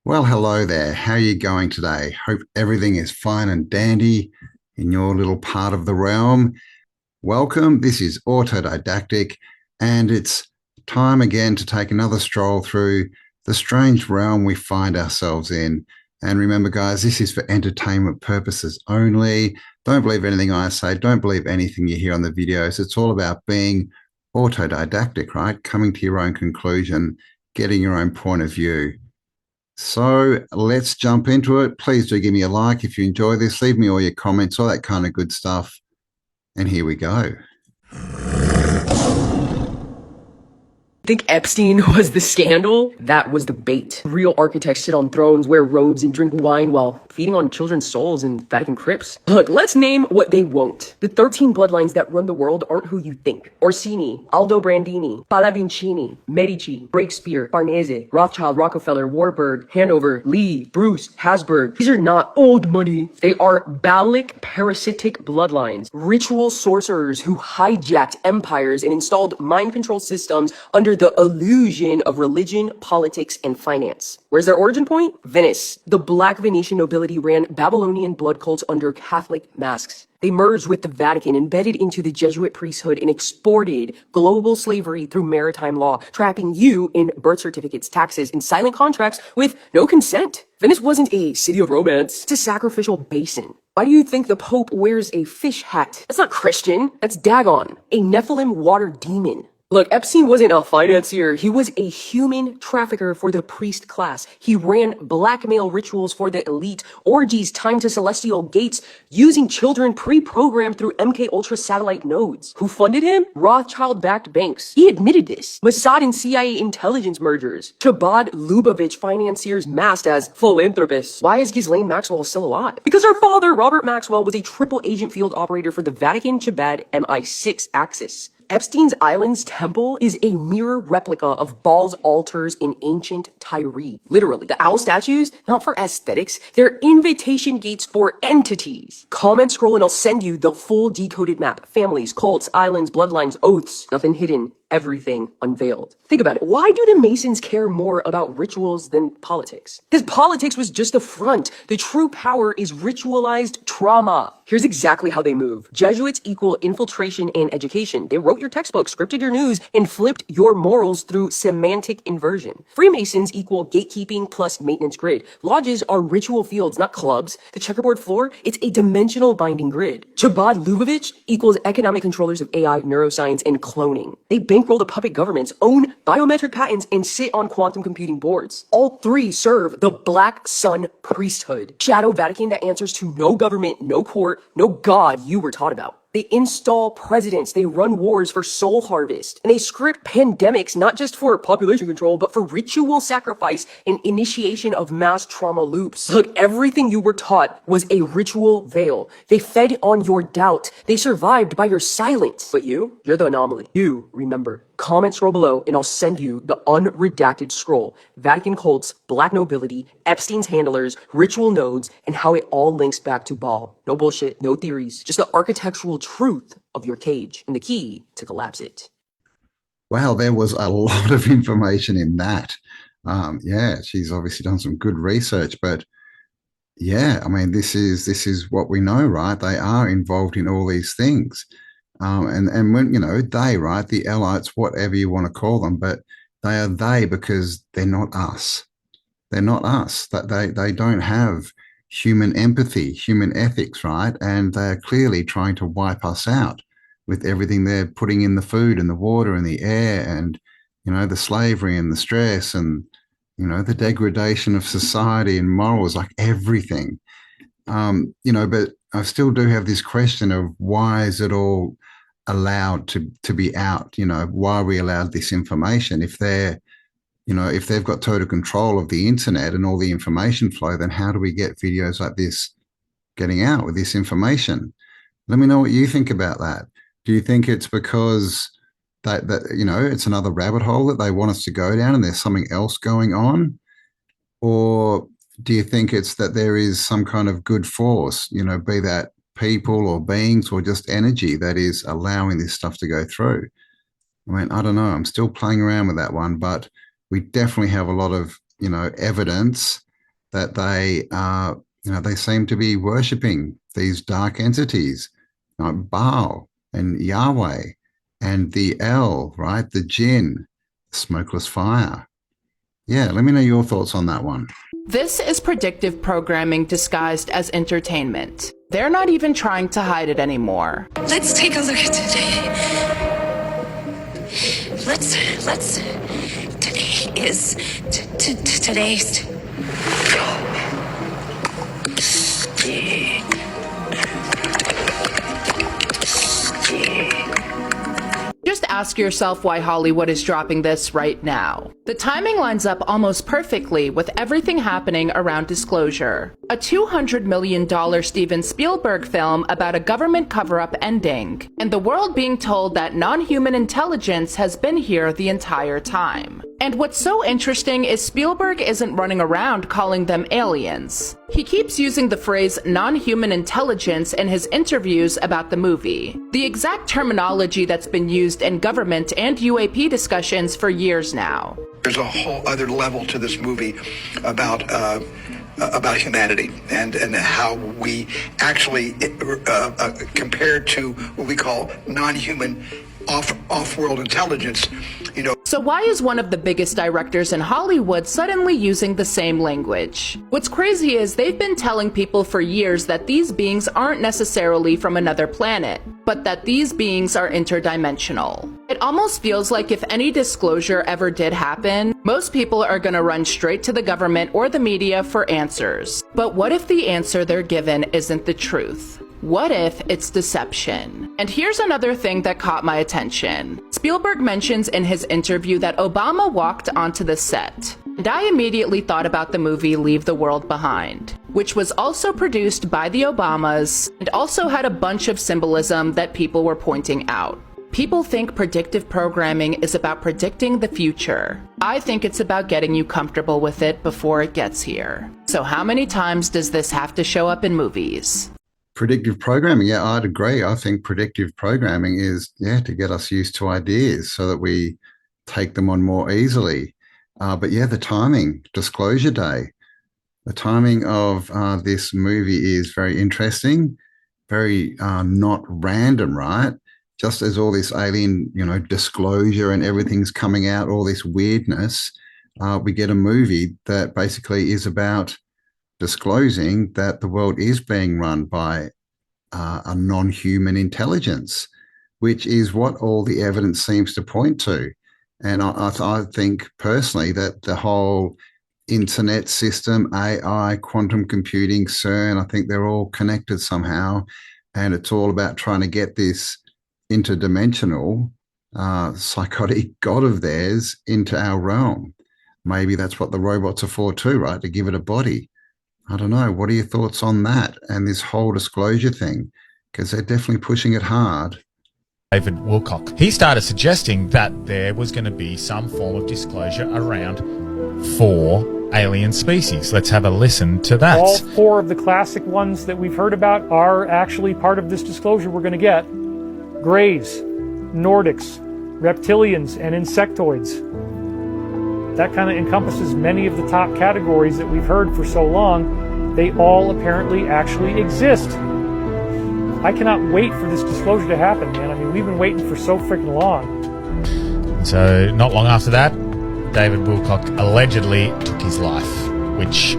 Well, hello there. How are you going today? Hope everything is fine and dandy in your little part of the realm. Welcome. This is Autodidactic, and it's time again to take another stroll through the strange realm we find ourselves in. And remember, guys, this is for entertainment purposes only. Don't believe anything I say. Don't believe anything you hear on the videos. It's all about being autodidactic, right? Coming to your own conclusion, getting your own point of view. So let's jump into it. Please do give me a like if you enjoy this. Leave me all your comments, all that kind of good stuff. And here we go. Think Epstein was the scandal? That was the bait. Real architects sit on thrones, wear robes, and drink wine while feeding on children's souls in Vatican crypts. Look, let's name what they won't. The 13 bloodlines that run the world aren't who you think. Orsini, Aldo Brandini, Pallavincini, Medici, Breakspear, Farnese, Rothschild, Rockefeller, Warburg, Hanover, Lee, Bruce, Habsburg. These are not old money. They are Baalic parasitic bloodlines. Ritual sorcerers who hijacked empires and installed mind control systems under the illusion of religion, politics, and finance. Where's their origin point? Venice. The Black Venetian nobility ran Babylonian blood cults under Catholic masks. They merged with the Vatican, embedded into the Jesuit priesthood, and exported global slavery through maritime law, trapping you in birth certificates, taxes, and silent contracts with no consent. Venice wasn't a city of romance. It's a sacrificial basin. Why do you think the Pope wears a fish hat? That's not Christian. That's Dagon, a Nephilim water demon. Look, Epstein wasn't a financier. He was a human trafficker for the priest class. He ran blackmail rituals for the elite, orgies timed to celestial gates, using children pre-programmed through MK Ultra satellite nodes. Who funded him? Rothschild-backed banks. He admitted this. Mossad and CIA intelligence mergers. Chabad Lubavitch financiers masked as philanthropists. Why is Ghislaine Maxwell still alive? Because her father, Robert Maxwell, was a triple agent field operator for the Vatican Chabad MI6 Axis. Epstein's Island's temple is a mirror replica of Baal's altars in ancient Tyre. Literally, the owl statues, not for aesthetics, they're invitation gates for entities. Comment, scroll, and I'll send you the full decoded map. Families, cults, islands, bloodlines, oaths, nothing hidden. Everything unveiled. Think about it. Why do the Masons care more about rituals than politics? Because politics was just a front. The true power is ritualized trauma. Here's exactly how they move. Jesuits equal infiltration and education. They wrote your textbook, scripted your news, and flipped your morals through semantic inversion. Freemasons equal gatekeeping plus maintenance grid. Lodges are ritual fields, not clubs. The checkerboard floor, it's a dimensional binding grid. Chabad Lubavitch equals economic controllers of AI, neuroscience, and cloning. They bankroll the puppet governments, own biometric patents, and sit on quantum computing boards. All three serve the Black Sun priesthood. Shadow Vatican that answers to no government, no court, no God you were taught about. They install presidents, they run wars for soul harvest, and they script pandemics not just for population control, but for ritual sacrifice and initiation of mass trauma loops. Look, everything you were taught was a ritual veil. They fed on your doubt. They survived by your silence. But you're the anomaly. You remember. Comment, scroll below, and I'll send you the unredacted scroll. Vatican cults, black nobility, Epstein's handlers, ritual nodes, and how it all links back to Baal. No bullshit, no theories, just the architectural truth of your cage and the key to collapse it. Wow, there was a lot of information in that. Yeah, she's obviously done some good research, but yeah, I mean, this is what we know, right? They are involved in all these things. And when, they, right, the elites, whatever you want to call them, but they are they because they're not us. They're not us. That they don't have human empathy, human ethics, right? And they're clearly trying to wipe us out with everything they're putting in the food and the water and the air and, the slavery and the stress and, the degradation of society and morals, like everything. But I still do have this question of why is it all allowed to be out? Why are we allowed this information? If they've got total control of the internet and all the information flow, then how do we get videos like this getting out with this information? Let me know what you think about that. Do you think it's because that it's another rabbit hole that they want us to go down and there's something else going on? Or do you think it's that there is some kind of good force, be that people or beings or just energy that is allowing this stuff to go through? I mean, I don't know. I'm still playing around with that one, but we definitely have a lot of, evidence that they they seem to be worshipping these dark entities like Baal and Yahweh and the El, right? The Jinn, smokeless fire. Yeah, let me know your thoughts on that one. This is predictive programming disguised as entertainment. They're not even trying to hide it anymore. Let's take a look at today. Today is today's. Just ask yourself why Hollywood is dropping this right now. The timing lines up almost perfectly with everything happening around disclosure. A $200 million Steven Spielberg film about a government cover-up ending, and the world being told that non-human intelligence has been here the entire time. And what's so interesting is Spielberg isn't running around calling them aliens. He keeps using the phrase non-human intelligence in his interviews about the movie, the exact terminology that's been used in government and UAP discussions for years now. There's a whole other level to this movie about humanity and how we actually compared to what we call non-human off-world intelligence, So why is one of the biggest directors in Hollywood suddenly using the same language? What's crazy is they've been telling people for years that these beings aren't necessarily from another planet, but that these beings are interdimensional. It almost feels like if any disclosure ever did happen, most people are gonna run straight to the government or the media for answers. But what if the answer they're given isn't the truth? What if it's deception? And here's another thing that caught my attention. Spielberg mentions in his interview that Obama walked onto the set. And I immediately thought about the movie Leave the World Behind, which was also produced by the Obamas and also had a bunch of symbolism that people were pointing out. People think predictive programming is about predicting the future. I think it's about getting you comfortable with it before it gets here. So how many times does this have to show up in movies? Predictive programming, yeah, I'd agree. I think predictive programming is, to get us used to ideas so that we take them on more easily. But yeah, the timing, Disclosure Day, the timing of this movie is very interesting, very not random, right? Just as all this alien, disclosure and everything's coming out, all this weirdness, we get a movie that basically is about disclosing that the world is being run by a non-human intelligence, which is what all the evidence seems to point to. And I think personally that the whole internet system, AI, quantum computing, CERN, I think they're all connected somehow. And it's all about trying to get this interdimensional, psychotic God of theirs into our realm. Maybe that's what the robots are for too, right? To give it a body. I don't know. What are your thoughts on that and this whole disclosure thing? Because they're definitely pushing it hard. David Wilcock, he started suggesting that there was going to be some form of disclosure around 4 alien species. Let's have a listen to that. All 4 of the classic ones that we've heard about are actually part of this disclosure we're going to get. Greys, Nordics, reptilians, and insectoids. That kind of encompasses many of the top categories that we've heard for so long. They all apparently actually exist. I cannot wait for this disclosure to happen, man. I mean, we've been waiting for so freaking long. So, not long after that, David Wilcock allegedly took his life, which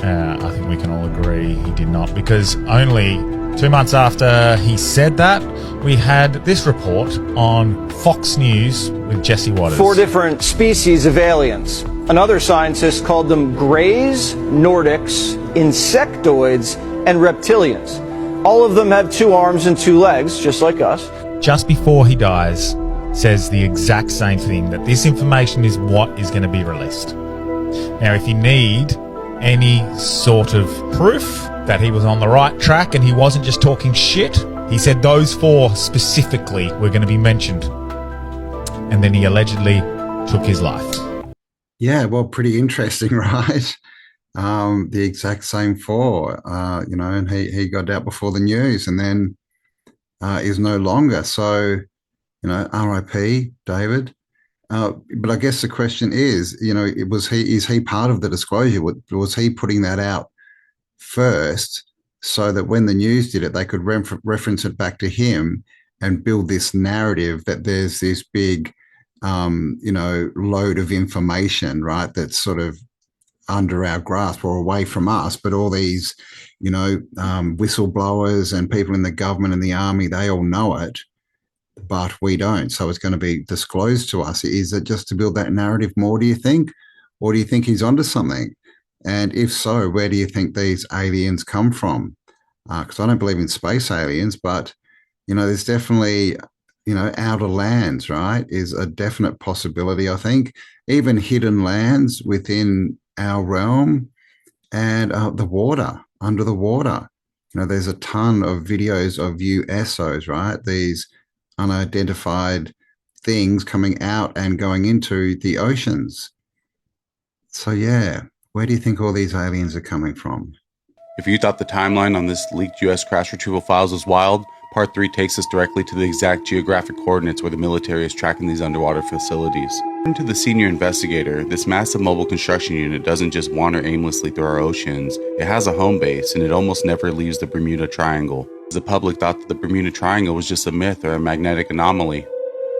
I think we can all agree he did not, because only 2 months after he said that, we had this report on Fox News with Jesse Waters. 4 different species of aliens. Another scientist called them greys, Nordics, insectoids, and reptilians. All of them have 2 arms and 2 legs, just like us. Just before he dies, says the exact same thing, that this information is what is going to be released. Now, if you need any sort of proof that he was on the right track and he wasn't just talking shit, he said those 4 specifically were going to be mentioned. And then he allegedly took his life. Yeah, well, pretty interesting, right? The exact same 4, and he got out before the news and then is no longer. So, RIP, David. But I guess the question is, is he part of the disclosure? Was he putting that out first so that when the news did it, they could reference it back to him and build this narrative that there's this big, load of information, right? That's sort of under our grasp or away from us, but all these, whistleblowers and people in the government and the army, they all know it, but we don't. So it's going to be disclosed to us. Is it just to build that narrative more, do you think? Or do you think he's onto something? And if so, where do you think these aliens come from? Because I don't believe in space aliens, but, there's definitely, outer lands, right, is a definite possibility, I think. Even hidden lands within our realm and the water, under the water. There's a ton of videos of USOs, right? These unidentified things coming out and going into the oceans. So, yeah, where do you think all these aliens are coming from? If you thought the timeline on this leaked U.S. crash retrieval files was wild, Part 3 takes us directly to the exact geographic coordinates where the military is tracking these underwater facilities. According to the senior investigator, this massive mobile construction unit doesn't just wander aimlessly through our oceans, it has a home base and it almost never leaves the Bermuda Triangle. The public thought that the Bermuda Triangle was just a myth or a magnetic anomaly.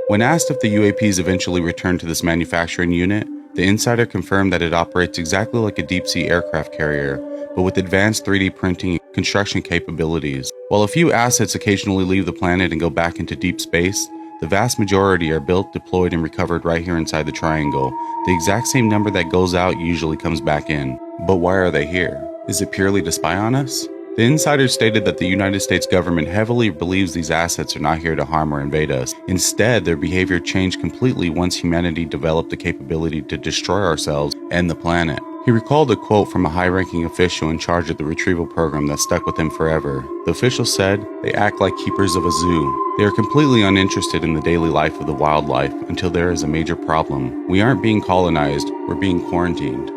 When asked if the UAPs eventually returned to this manufacturing unit, the insider confirmed that it operates exactly like a deep-sea aircraft carrier, but with advanced 3D printing and construction capabilities. While a few assets occasionally leave the planet and go back into deep space, the vast majority are built, deployed, and recovered right here inside the triangle. The exact same number that goes out usually comes back in. But why are they here? Is it purely to spy on us? The insider stated that the United States government heavily believes these assets are not here to harm or invade us. Instead, their behavior changed completely once humanity developed the capability to destroy ourselves and the planet. He recalled a quote from a high-ranking official in charge of the retrieval program that stuck with him forever. The official said, "They act like keepers of a zoo. They are completely uninterested in the daily life of the wildlife until there is a major problem. We aren't being colonized, we're being quarantined."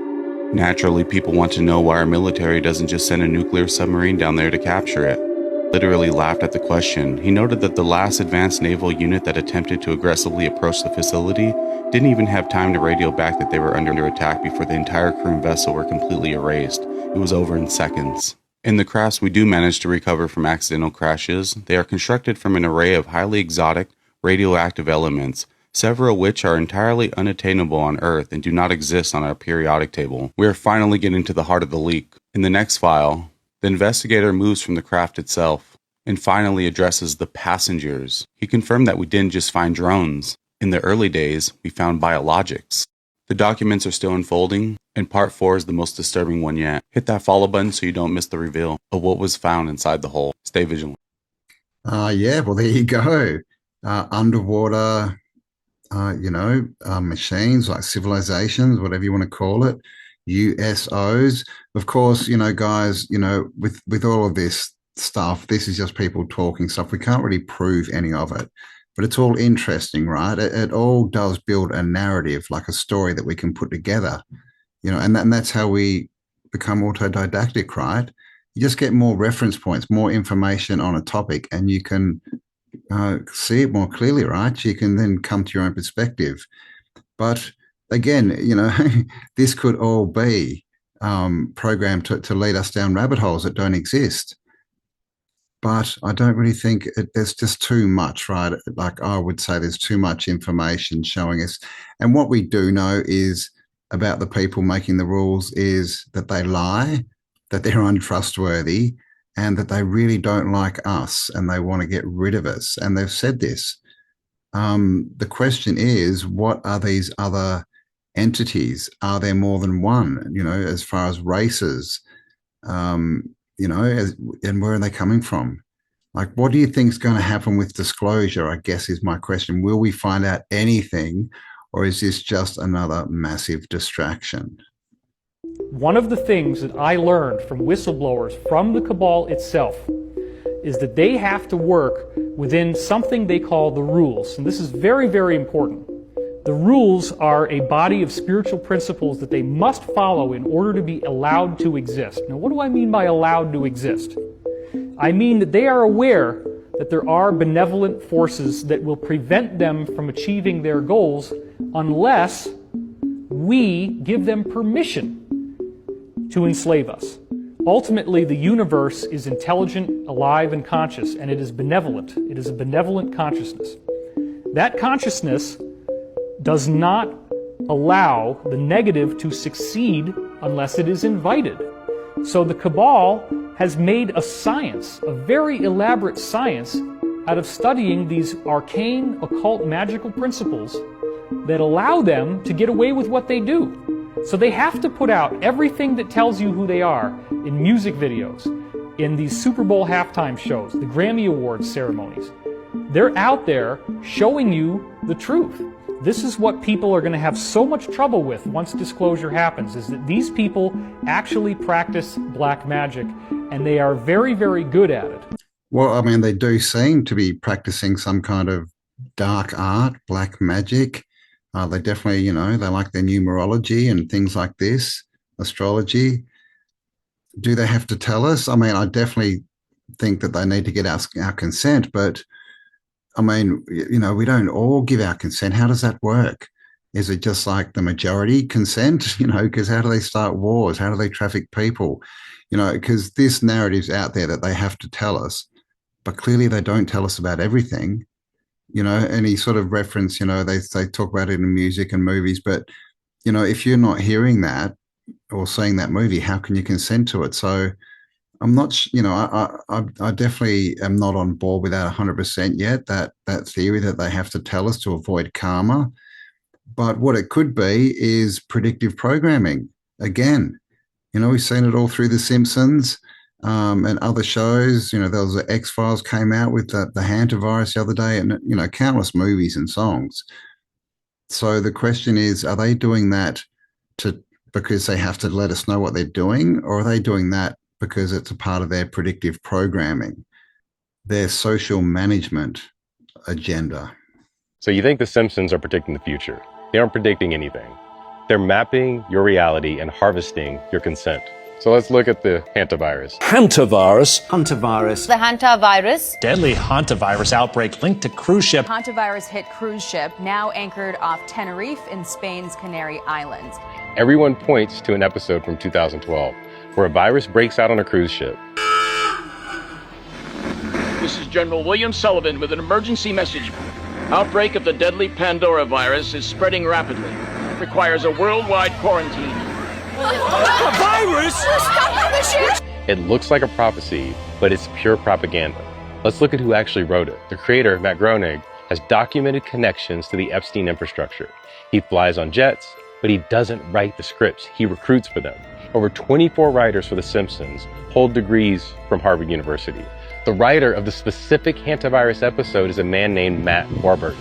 Naturally, people want to know why our military doesn't just send a nuclear submarine down there to capture it. Literally laughed at the question. He noted that the last advanced naval unit that attempted to aggressively approach the facility didn't even have time to radio back that they were under attack before the entire crew and vessel were completely erased. It was over in seconds. In the crafts we do manage to recover from accidental crashes, they are constructed from an array of highly exotic, radioactive elements, several of which are entirely unattainable on Earth and do not exist on our periodic table. We are finally getting to the heart of the leak. In the next file, the investigator moves from the craft itself and finally addresses the passengers. He confirmed that we didn't just find drones. In the early days, we found biologics. The documents are still unfolding, and part 4 is the most disturbing one yet. Hit that follow button so you don't miss the reveal of what was found inside the hole. Stay vigilant. Yeah, well, there you go. Underwater, machines like civilizations, whatever you want to call it, USOs. Of course, guys, with all of this stuff, this is just people talking stuff. We can't really prove any of it, but it's all interesting, right? It all does build a narrative, like a story that we can put together, and that's how we become autodidactic, right? You just get more reference points, more information on a topic, and you can see it more clearly, right? You can then come to your own perspective. But again, this could all be programmed to lead us down rabbit holes that don't exist. But I don't really think there's just too much, right? Like I would say there's too much information showing us. And what we do know is about the people making the rules is that they lie, that they're untrustworthy, and that they really don't like us and they want to get rid of us. And they've said this. The question is, what are these other entities? Are there more than one, as far as races, and where are they coming from? Like, what do you think is going to happen with disclosure, I guess is my question. Will we find out anything, or is this just another massive distraction? One of the things that I learned from whistleblowers from the cabal itself is that they have to work within something they call the rules. And this is very, very important. The rules are a body of spiritual principles that they must follow in order to be allowed to exist. Now, what do I mean by allowed to exist? I mean that they are aware that there are benevolent forces that will prevent them from achieving their goals unless we give them permission to enslave us. Ultimately, the universe is intelligent, alive, and conscious, and it is benevolent. It is a benevolent consciousness. That consciousness does not allow the negative to succeed unless it is invited. So the Cabal has made a science, a very elaborate science, out of studying these arcane, occult, magical principles that allow them to get away with what they do. So they have to put out everything that tells you who they are in music videos, in these Super Bowl halftime shows, the Grammy Awards ceremonies. They're out there showing you the truth. This is what people are going to have so much trouble with once disclosure happens, is that these people actually practice black magic, and they are very, very good at it. Well, I mean, they do seem to be practicing some kind of dark art, black magic. They definitely, you know, they like their numerology and things like this, astrology. Do they have to tell us? I mean, I definitely think that they need to get our consent, but I mean, you know, we don't all give our consent. How does that work? Is it just like the majority consent? You know, because how do they start wars? How do they traffic people? You know, because this narrative's out there that they have to tell us, but clearly they don't tell us about everything. You know, any sort of reference, you know, they talk about it in music and movies, but, you know, if you're not hearing that or seeing that movie, how can you consent to it? So I'm not, you know, I definitely am not on board with that 100% yet, that theory that they have to tell us to avoid karma. But what it could be is predictive programming. Again, you know, we've seen it all through The Simpsons and other shows. You know, there was the X-Files came out with the hantavirus the other day, and, you know, countless movies and songs. So the question is, are they doing that because they have to let us know what they're doing, or are they doing that because it's a part of their predictive programming, their social management agenda? So you think The Simpsons are predicting the future? They aren't predicting anything. They're mapping your reality and harvesting your consent. So let's look at the hantavirus. Hantavirus. Hantavirus. The hantavirus. Deadly hantavirus outbreak linked to cruise ship. Hantavirus hit cruise ship, now anchored off Tenerife in Spain's Canary Islands. Everyone points to an episode from 2012 where a virus breaks out on a cruise ship. This is General William Sullivan with an emergency message. Outbreak of the deadly Pandora virus is spreading rapidly. Requires a worldwide quarantine. A virus? It looks like a prophecy, but it's pure propaganda. Let's look at who actually wrote it. The creator, Matt Groening, has documented connections to the Epstein infrastructure. He flies on jets, but he doesn't write the scripts. He recruits for them. Over 24 writers for The Simpsons hold degrees from Harvard University. The writer of the specific hantavirus episode is a man named Matt Warburton.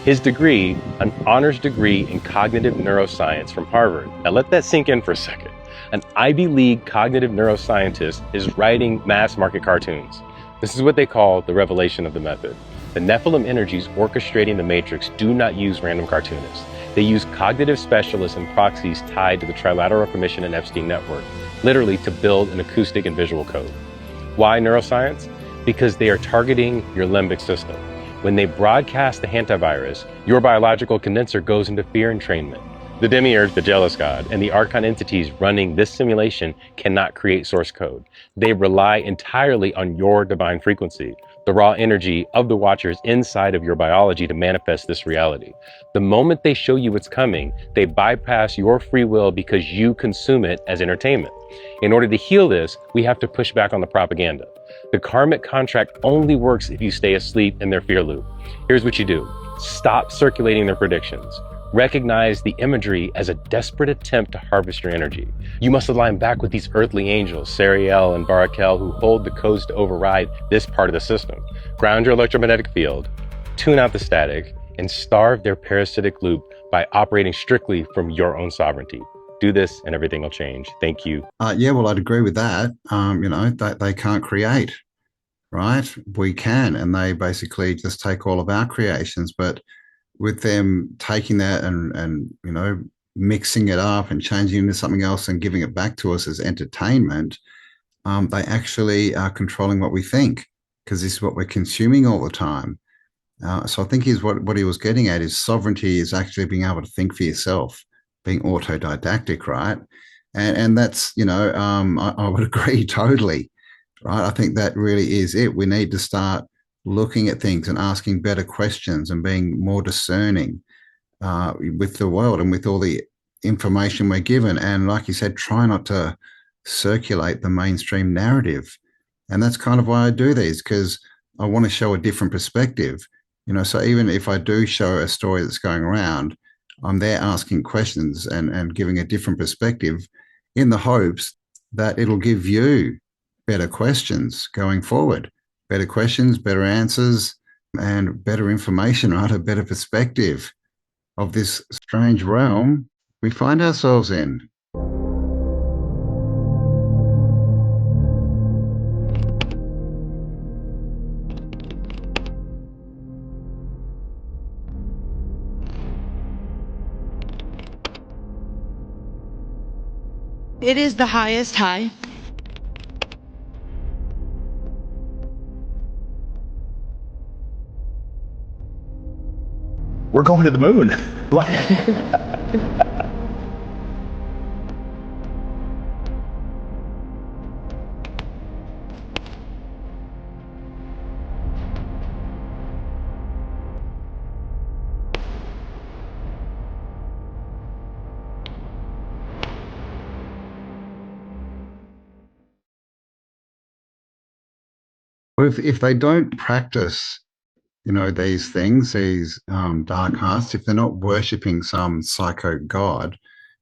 His degree, an honors degree in cognitive neuroscience from Harvard. Now let that sink in for a second. An Ivy League cognitive neuroscientist is writing mass market cartoons. This is what they call the revelation of the method. The Nephilim energies orchestrating the Matrix do not use random cartoonists. They use cognitive specialists and proxies tied to the Trilateral Commission and Epstein network, literally to build an acoustic and visual code. Why neuroscience? Because they are targeting your limbic system. When they broadcast the hantavirus, your biological condenser goes into fear entrainment. The demiurge, the jealous god, and the archon entities running this simulation cannot create source code. They rely entirely on your divine frequency, the raw energy of the watchers inside of your biology to manifest this reality. The moment they show you what's coming, they bypass your free will because you consume it as entertainment. In order to heal this, we have to push back on the propaganda. The karmic contract only works if you stay asleep in their fear loop. Here's what you do. Stop circulating their predictions. Recognize the imagery as a desperate attempt to harvest your energy. You must align back with these earthly angels, Sariel and Barakel, who hold the codes to override this part of the system. Ground your electromagnetic field, tune out the static, and starve their parasitic loop by operating strictly from your own sovereignty. Do this and everything will change. Thank you. Yeah, well, I'd agree with that. You know, they can't create, right? We can, and they basically just take all of our creations, but with them taking that and you know, mixing it up and changing it into something else and giving it back to us as entertainment, they actually are controlling what we think, because this is what we're consuming all the time. So I think what he was getting at is sovereignty is actually being able to think for yourself, being autodidactic, right? And that's, I would agree totally, right? I think that really is it. We need to start looking at things and asking better questions and being more discerning with the world and with all the information we're given. And like you said, try not to circulate the mainstream narrative. And that's kind of why I do these, because I want to show a different perspective. So even if I do show a story that's going around, I'm there asking questions and giving a different perspective in the hopes that it'll give you better questions going forward, better questions, better answers, and better information, right? A better perspective of this strange realm we find ourselves in. It is the highest high. We're going to the moon. If they don't practice, these things, these dark arts, if they're not worshipping some psycho god,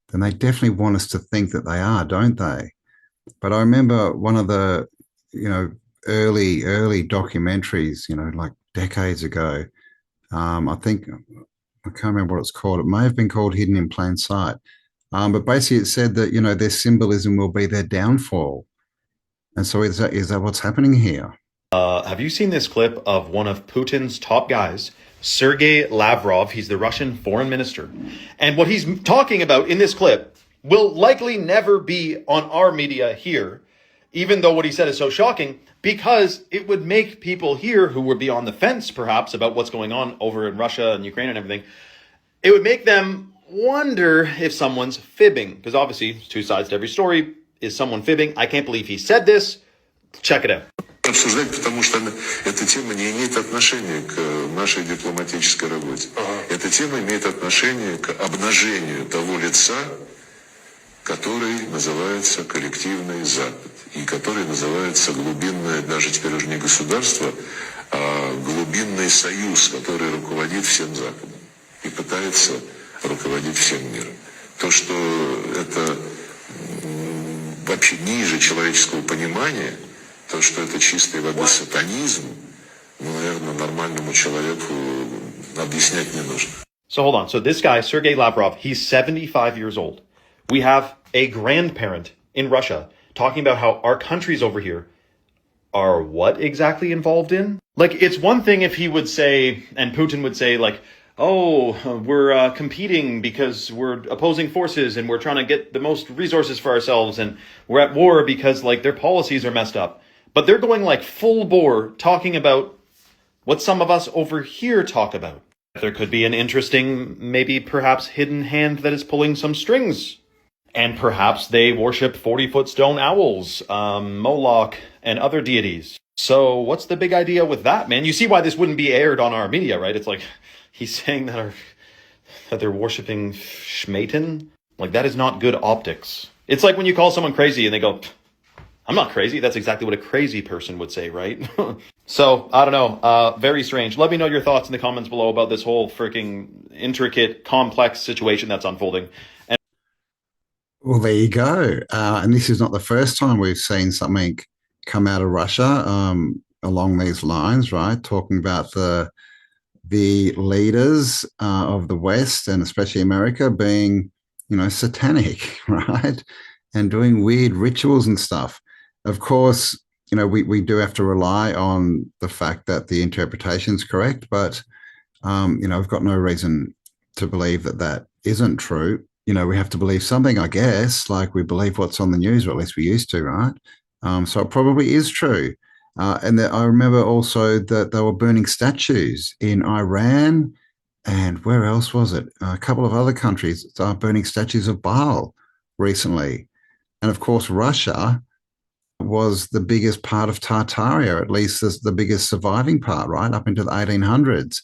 then they definitely want us to think that they are, don't they? But I remember one of the, early documentaries, like decades ago. I think, I can't remember what it's called. It may have been called Hidden in Plain Sight. But basically it said that, their symbolism will be their downfall. And so is that what's happening here? Have you seen this clip of one of Putin's top guys, Sergei Lavrov? He's the Russian foreign minister. And what he's talking about in this clip will likely never be on our media here, even though what he said is so shocking, because it would make people here who would be on the fence, perhaps, about what's going on over in Russia and Ukraine and everything, it would make them wonder if someone's fibbing. Because obviously, there's two sides to every story. Is someone fibbing? I can't believe he said this. Check it out. Обсуждать, потому что эта тема не имеет отношения к нашей дипломатической работе. Эта тема имеет отношение к обнажению того лица, который называется коллективный Запад, и который называется глубинное, даже теперь уже не государство, а глубинный союз, который руководит всем Западом и пытается руководить всем миром. То, что это вообще ниже человеческого понимания, то, что это чистой воды сатанизм, наверное, нормальному человеку объяснять не нужно. So hold on. So this guy, Sergei Lavrov, he's 75 years old. We have a grandparent in Russia talking about how our countries over here are what exactly involved in? Like, it's one thing if he would say, and Putin would say, like, oh, we're competing because we're opposing forces and we're trying to get the most resources for ourselves and we're at war because, like, their policies are messed up. But they're going, like, full bore talking about what some of us over here talk about. There could be an interesting, maybe perhaps hidden hand that is pulling some strings. And perhaps they worship 40-foot stone owls, Moloch, and other deities. So what's the big idea with that, man? You see why this wouldn't be aired on our media, right? It's like, he's saying that they're worshiping Shmatan. Like, that is not good optics. It's like when you call someone crazy and they go, I'm not crazy. That's exactly what a crazy person would say, right? So, I don't know. Very strange. Let me know your thoughts in the comments below about this whole freaking intricate, complex situation that's unfolding. Well, there you go. And this is not the first time we've seen something come out of Russia along these lines, right? Talking about the leaders of the West and especially America being, satanic, right? And doing weird rituals and stuff. Of course, we do have to rely on the fact that the interpretation is correct, but, we've got no reason to believe that that isn't true. We have to believe something, I guess, like we believe what's on the news, or at least we used to, right? So it probably is true. I remember also that they were burning statues in Iran, and where else was it? A couple of other countries are burning statues of Baal recently. And of course, Russia was the biggest part of Tartaria, at least the biggest surviving part, right, up into the 1800s,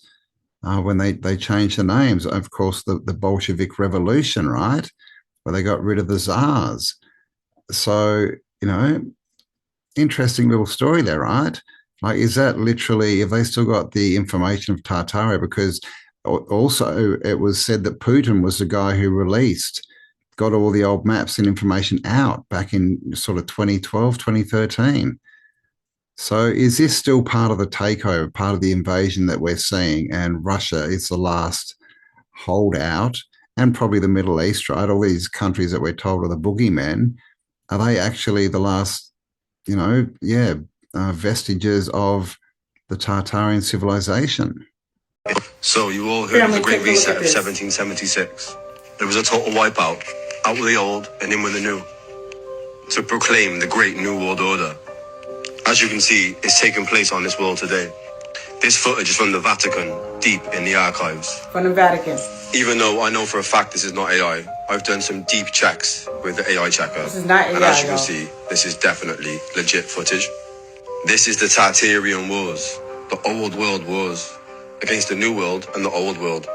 when they changed the names. Of course, the Bolshevik Revolution, right, where they got rid of the Tsars. So, interesting little story there, right? Like, is that literally, have they still got the information of Tartaria? Because also it was said that Putin was the guy who got all the old maps and information out back in sort of 2012, 2013. So is this still part of the takeover, part of the invasion that we're seeing? And Russia is the last holdout, and probably the Middle East, right? All these countries that we're told are the boogeymen, are they actually the last, vestiges of the Tartarian civilization? So you all heard of the Great Reset of 1776. There was a total wipeout, out with the old and in with the new, to proclaim the great New World Order. As you can see, it's taking place on this world today. This footage is from the Vatican, deep in the archives. From the Vatican. Even though I know for a fact this is not AI, I've done some deep checks with the AI checker. This is not AI, and as you can see, this is definitely legit footage. This is the Tartarian Wars, the Old World Wars, against the New World and the Old World.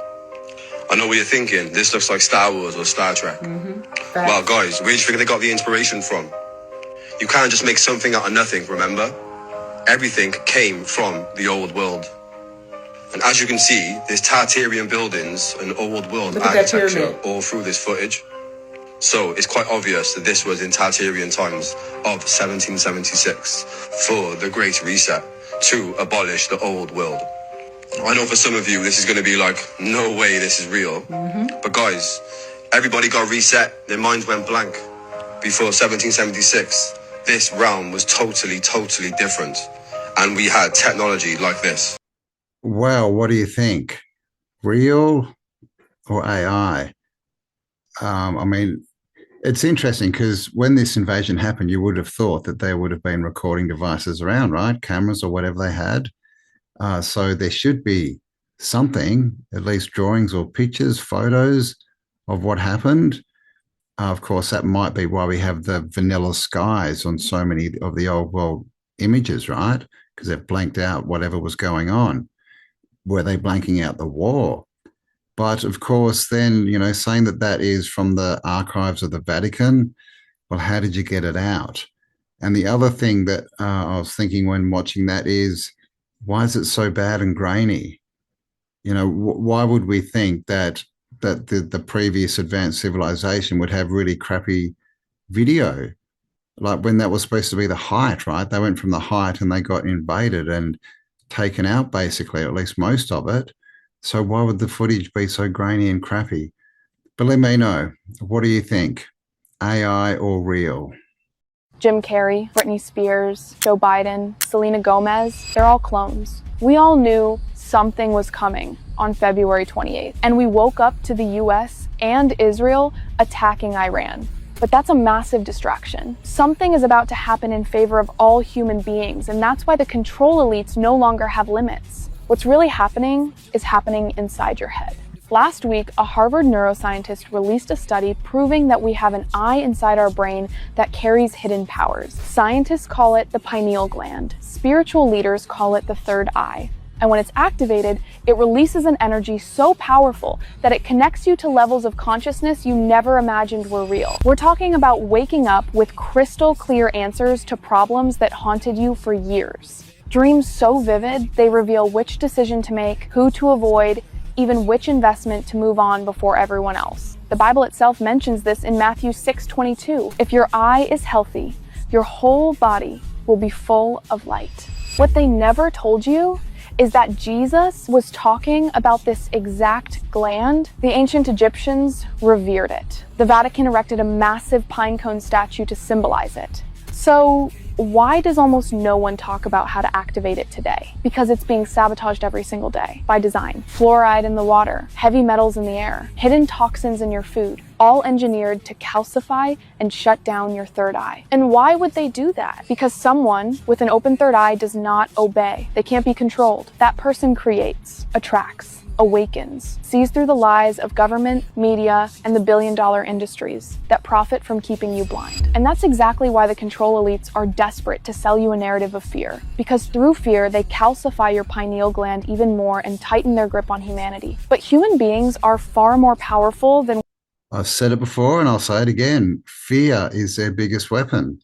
I know what you're thinking. This looks like Star Wars or Star Trek. Well, guys, where do you think they got the inspiration from? You can't just make something out of nothing, remember? Everything came from the Old World. And as you can see, there's Tartarian buildings and Old World architecture all through this footage. So it's quite obvious that this was in Tartarian times of 1776 for the Great Reset to abolish the Old World. I know for some of you this is going to be like, no way this is real. But guys, everybody got reset, their minds went blank. Before 1776, this realm was totally different. And we had technology like this. Well, what do you think? Real or AI? I mean, it's interesting because when this invasion happened, you would have thought that there would have been recording devices around, right? Cameras or whatever they had. So there should be something, at least drawings or pictures, photos of what happened. Of course, that might be why we have the vanilla skies on so many of the old world images, right? Because they've blanked out whatever was going on. Were they blanking out the war? But of course, then, saying that is from the archives of the Vatican, well, how did you get it out? And the other thing that I was thinking when watching that is, why is it so bad and grainy? Why would we think that the previous advanced civilization would have really crappy video? Like when that was supposed to be the height, right? They went from the height and they got invaded and taken out, basically, at least most of it. So why would the footage be so grainy and crappy? But let me know. What do you think? AI or real? Jim Carrey, Britney Spears, Joe Biden, Selena Gomez, they're all clones. We all knew something was coming on February 28th, and we woke up to the US and Israel attacking Iran. But that's a massive distraction. Something is about to happen in favor of all human beings, and that's why the control elites no longer have limits. What's really happening is happening inside your head. Last week, a Harvard neuroscientist released a study proving that we have an eye inside our brain that carries hidden powers. Scientists call it the pineal gland. Spiritual leaders call it the third eye. And when it's activated, it releases an energy so powerful that it connects you to levels of consciousness you never imagined were real. We're talking about waking up with crystal clear answers to problems that haunted you for years. Dreams so vivid, they reveal which decision to make, who to avoid, even which investment to move on before everyone else. The Bible itself mentions this in Matthew 6:22. If your eye is healthy, your whole body will be full of light. What they never told you is that Jesus was talking about this exact gland. The ancient Egyptians revered it. The Vatican erected a massive pine cone statue to symbolize it. So why does almost no one talk about how to activate it today? Because it's being sabotaged every single day by design. Fluoride in the water, heavy metals in the air, hidden toxins in your food, all engineered to calcify and shut down your third eye. And why would they do that? Because someone with an open third eye does not obey. They can't be controlled. That person creates, attracts, awakens, sees through the lies of government, media, and the billion-dollar industries that profit from keeping you blind. And that's exactly why the control elites are desperate to sell you a narrative of fear. Because through fear, they calcify your pineal gland even more and tighten their grip on humanity. But human beings are far more powerful than... I've said it before and I'll say it again. Fear is their biggest weapon,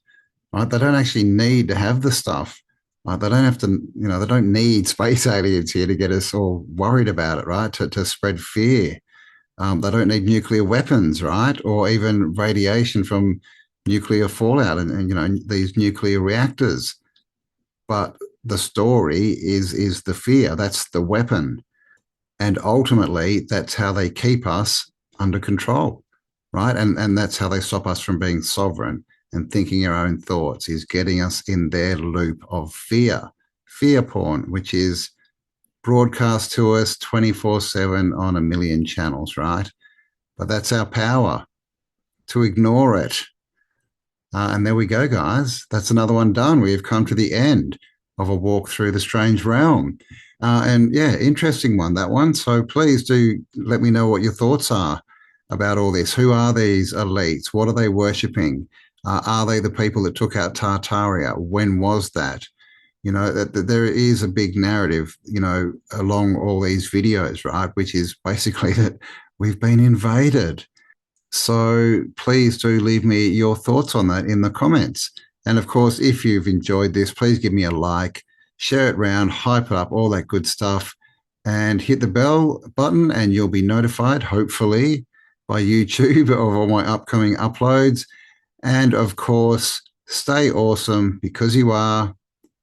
right? They don't actually need to have the stuff. They don't have to, they don't need space aliens here to get us all worried about it, right? To spread fear. They don't need nuclear weapons, right? Or even radiation from nuclear fallout and these nuclear reactors. But the story is the fear. That's the weapon. And ultimately, that's how they keep us under control, right? And that's how they stop us from being sovereign and thinking our own thoughts, is getting us in their loop of fear porn, which is broadcast to us 24/7 on a million channels, right? But that's our power, to ignore it. And there we go, guys. That's another one done. We have come to the end of a walk through the strange realm. And yeah, interesting one, that one. So please do let me know what your thoughts are about all this. Who are these elites? What are they worshipping? Are they the people that took out Tartaria? When was that? That there is a big narrative, along all these videos, right? Which is basically that we've been invaded. So please do leave me your thoughts on that in the comments. And of course, if you've enjoyed this, please give me a like, share it around, hype it up, all that good stuff, and hit the bell button and you'll be notified, hopefully, by YouTube of all my upcoming uploads. And of course, stay awesome because you are,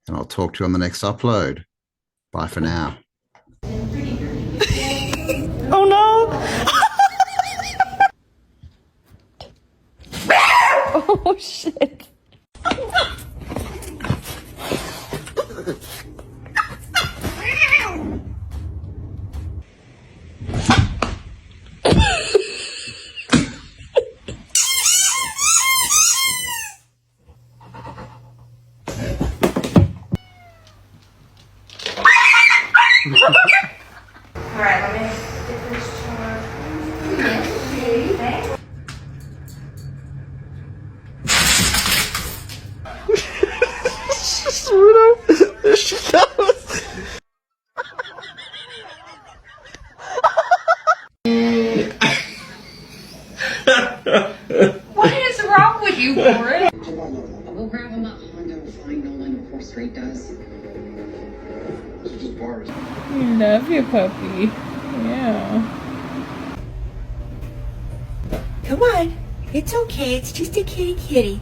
and I'll talk to you on the next upload. Bye for now. Oh no! Oh shit. Alright, let me get this charge. Okay, thanks. There she goes. What is wrong with you, Boris? We'll grab him up. Hondo, find Nolan before Straight does. You love your puppy. Yeah. Come on. It's okay. It's just a kitty kitty.